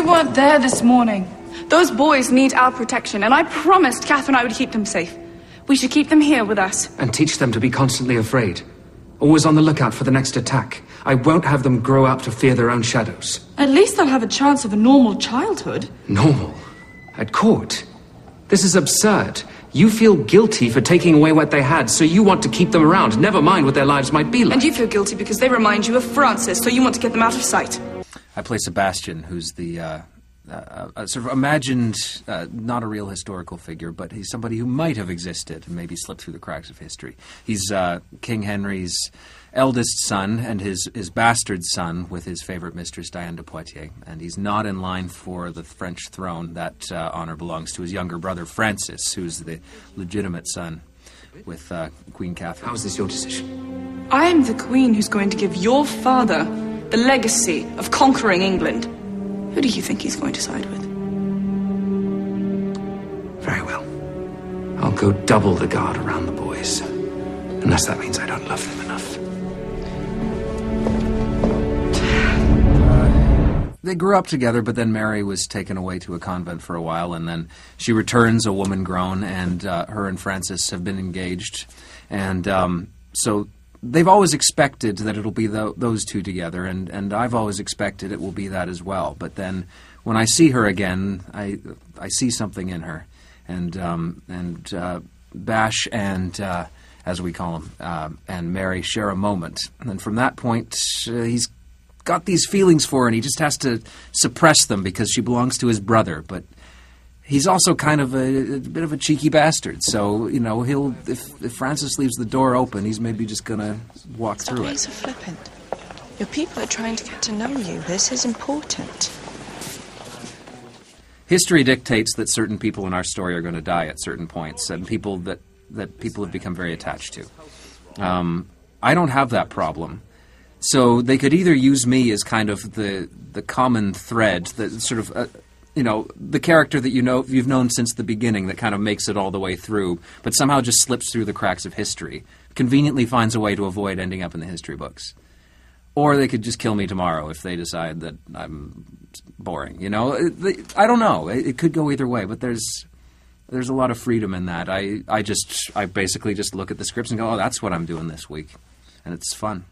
weren't there this morning. Those boys need our protection, and I promised Catherine I would keep them safe. We should keep them here with us. And teach them to be constantly afraid. Always on the lookout for the next attack. I won't have them grow up to fear their own shadows. At least they'll have a chance of a normal childhood. Normal? At court? This is absurd. You feel guilty for taking away what they had, so you want to keep them around, never mind what their lives might be like. And you feel guilty because they remind you of Francis, so you want to get them out of sight. I play Sebastian, who's the sort of imagined, not a real historical figure, but he's somebody who might have existed and maybe slipped through the cracks of history. He's King Henry's eldest son and his bastard son with his favorite mistress, Diane de Poitiers. And he's not in line for the French throne. That honor belongs to his younger brother, Francis, who's the legitimate son with Queen Catherine. How is this your decision? I am the queen who's going to give your father the legacy of conquering England. Who do you think he's going to side with? Very well. I'll go double the guard around the boys. Unless that means I don't love them enough. They grew up together, but then Mary was taken away to a convent for a while, and then she returns a woman grown, and her and Francis have been engaged. And so they've always expected that it'll be those two together, and I've always expected it will be that as well. But then when I see her again, I see something in her. And Bash and, as we call him, and Mary share a moment. And from that point, he's got these feelings for her, and he just has to suppress them because she belongs to his brother. But he's also kind of a bit of a cheeky bastard. So, you know, if Francis leaves the door open, he's maybe just going to walk through it. Stop being so flippant. Your people are trying to get to know you. This is important. History dictates that certain people in our story are going to die at certain points, and people that people have become very attached to. I don't have that problem. So they could either use me as kind of the common thread, the sort of, the character that you've known since the beginning that kind of makes it all the way through, but somehow just slips through the cracks of history, conveniently finds a way to avoid ending up in the history books. Or they could just kill me tomorrow if they decide that I'm boring, I don't know. It could go either way, but there's a lot of freedom in that. I basically just look at the scripts and go, oh, that's what I'm doing this week. And it's fun.